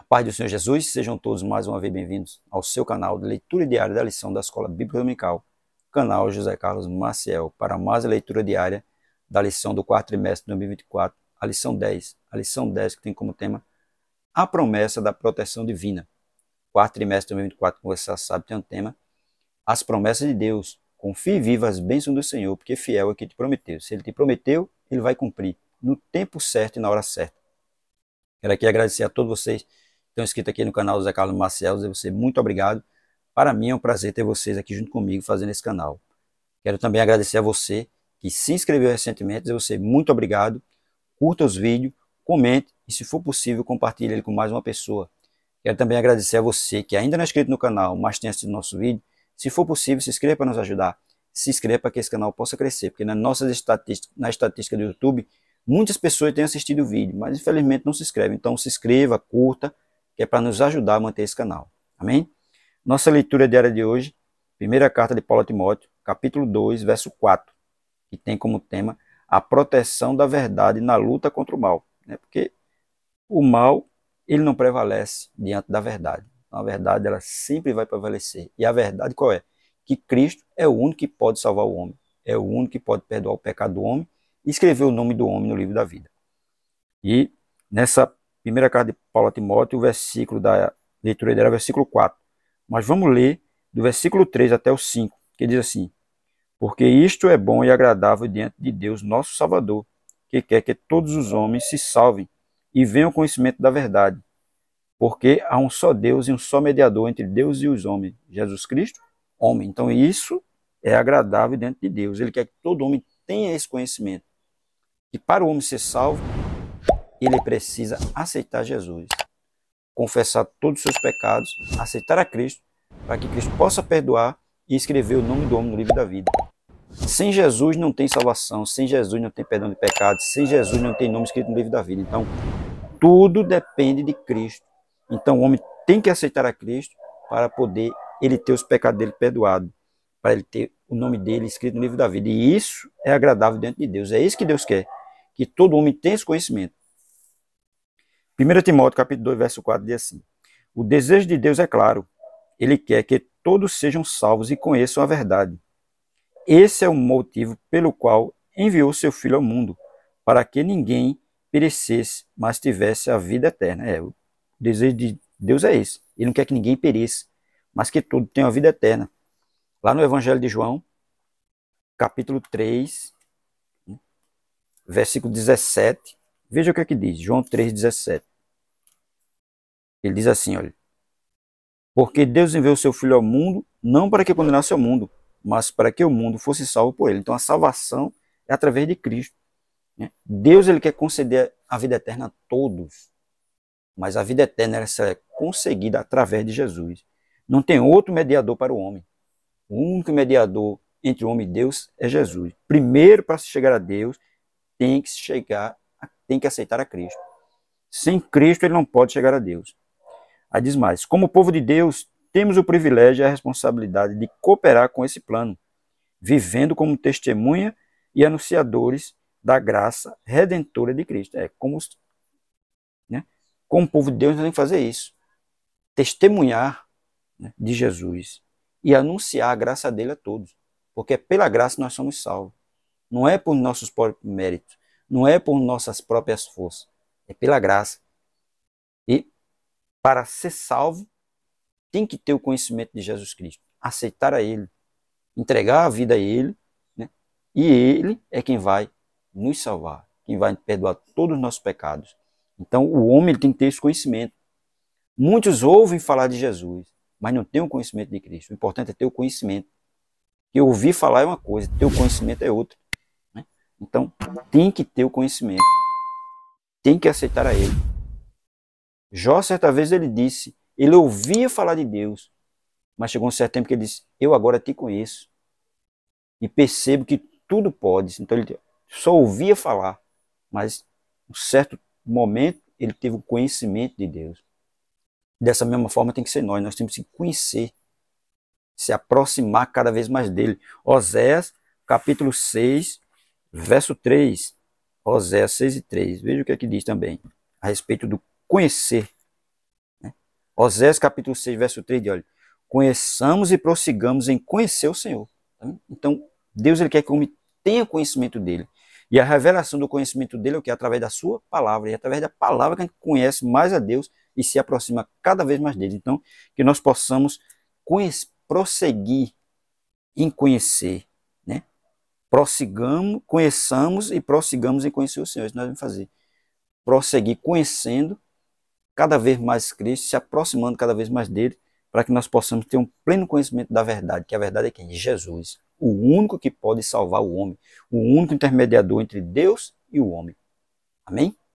Paz do Senhor Jesus, sejam todos mais uma vez bem-vindos ao seu canal de leitura diária da lição da Escola Bíblica Dominical, canal José Carlos Maciel, para mais a leitura diária da lição do quarto trimestre de 2024, a lição 10 que tem como tema a promessa da proteção divina. Quarto trimestre de 2024, como você sabe, tem um tema, as promessas de Deus. Confie e viva as bênçãos do Senhor, porque fiel é que te prometeu. Se Ele te prometeu, Ele vai cumprir no tempo certo e na hora certa. Quero aqui agradecer a todos vocês que estão inscritos aqui no canal José Carlos Maciel, dizer a você muito obrigado. Para mim é um prazer ter vocês aqui junto comigo fazendo esse canal. Quero também agradecer a você que se inscreveu recentemente, dizer a você muito obrigado. Curta os vídeos, comente e, se for possível, compartilhe ele com mais uma pessoa. Quero também agradecer a você que ainda não é inscrito no canal, mas tem assistido nosso vídeo. Se for possível, se inscreva para nos ajudar. Se inscreva para que esse canal possa crescer, porque na estatística do YouTube, muitas pessoas têm assistido o vídeo, mas infelizmente não se inscrevem. Então se inscreva, curta, que é para nos ajudar a manter esse canal. Amém? Nossa leitura diária de hoje, primeira carta de Paulo a Timóteo, capítulo 2, verso 4, que tem como tema a proteção da verdade na luta contra o mal. Porque o mal, ele não prevalece diante da verdade. Então, a verdade, ela sempre vai prevalecer. E a verdade qual é? Que Cristo é o único que pode salvar o homem. É o único que pode perdoar o pecado do homem e escrever o nome do homem no livro da vida. E nessa primeira carta de Paulo a Timóteo, o versículo da leitura dela é o versículo 4. Mas vamos ler do versículo 3 até o 5, que diz assim: porque isto é bom e agradável diante de Deus, nosso Salvador, que quer que todos os homens se salvem e venham ao conhecimento da verdade. Porque há um só Deus e um só mediador entre Deus e os homens, Jesus Cristo, homem. Então isso é agradável diante de Deus. Ele quer que todo homem tenha esse conhecimento. Que para o homem ser salvo, ele precisa aceitar Jesus, confessar todos os seus pecados, aceitar a Cristo, para que Cristo possa perdoar e escrever o nome do homem no livro da vida. Sem Jesus não tem salvação, sem Jesus não tem perdão de pecados, sem Jesus não tem nome escrito no livro da vida. Então, tudo depende de Cristo. Então, o homem tem que aceitar a Cristo para poder ele ter os pecados dele perdoados, para ele ter o nome dele escrito no livro da vida. E isso é agradável diante de Deus. É isso que Deus quer, que todo homem tenha esse conhecimento. 1 Timóteo, capítulo 2, verso 4, diz assim: o desejo de Deus é claro. Ele quer que todos sejam salvos e conheçam a verdade. Esse é o motivo pelo qual enviou seu Filho ao mundo, para que ninguém perecesse, mas tivesse a vida eterna. O desejo de Deus é esse. Ele não quer que ninguém pereça, mas que todos tenham a vida eterna. Lá no Evangelho de João, capítulo 3, versículo 17, veja o que é que diz, João 3, 17. Ele diz assim, olha: porque Deus enviou seu Filho ao mundo, não para que condenasse o mundo, mas para que o mundo fosse salvo por ele. Então a salvação é através de Cristo. Deus, ele quer conceder a vida eterna a todos, mas a vida eterna ela é conseguida através de Jesus. Não tem outro mediador para o homem. O único mediador entre o homem e Deus é Jesus. Primeiro, para se chegar a Deus, tem que aceitar a Cristo. Sem Cristo, ele não pode chegar a Deus. Aí diz mais: como povo de Deus, temos o privilégio e a responsabilidade de cooperar com esse plano, vivendo como testemunha e anunciadores da graça redentora de Cristo. Como povo de Deus, nós temos que fazer isso. Testemunhar, de Jesus e anunciar a graça dele a todos. Porque é pela graça nós somos salvos. Não é por nossos próprios méritos, não é por nossas próprias forças. É pela graça. E para ser salvo, tem que ter o conhecimento de Jesus Cristo. Aceitar a Ele, entregar a vida a Ele, e Ele é quem vai nos salvar, quem vai perdoar todos os nossos pecados. Então o homem ele tem que ter esse conhecimento. Muitos ouvem falar de Jesus, mas não tem o conhecimento de Cristo. O importante é ter o conhecimento. Que ouvir falar é uma coisa, ter o conhecimento é outra. Então tem que ter o conhecimento. Tem que aceitar a Ele. Jó, certa vez, ele disse, ele ouvia falar de Deus, mas chegou um certo tempo que ele disse: eu agora te conheço e percebo que tudo pode. Então ele só ouvia falar, mas em um certo momento ele teve o conhecimento de Deus. Dessa mesma forma tem que ser nós temos que conhecer, se aproximar cada vez mais dele. Oséias, capítulo 6, verso 3. Oséias 6 e 3. Veja o que é que diz também, a respeito do conhecer. Oséias capítulo 6, verso 3, olha, conheçamos e prossigamos em conhecer o Senhor. Então, Deus ele quer que o homem tenha conhecimento dele. E a revelação do conhecimento dele é o que? Através da sua palavra. E através da palavra que a gente conhece mais a Deus e se aproxima cada vez mais dele. Então, que nós possamos prosseguir em conhecer, né? Prossigamos, conheçamos e prossigamos em conhecer o Senhor. Isso nós vamos fazer. Prosseguir conhecendo cada vez mais Cristo, se aproximando cada vez mais dele, para que nós possamos ter um pleno conhecimento da verdade, que a verdade é quem? Jesus, o único que pode salvar o homem, o único intermediador entre Deus e o homem. Amém?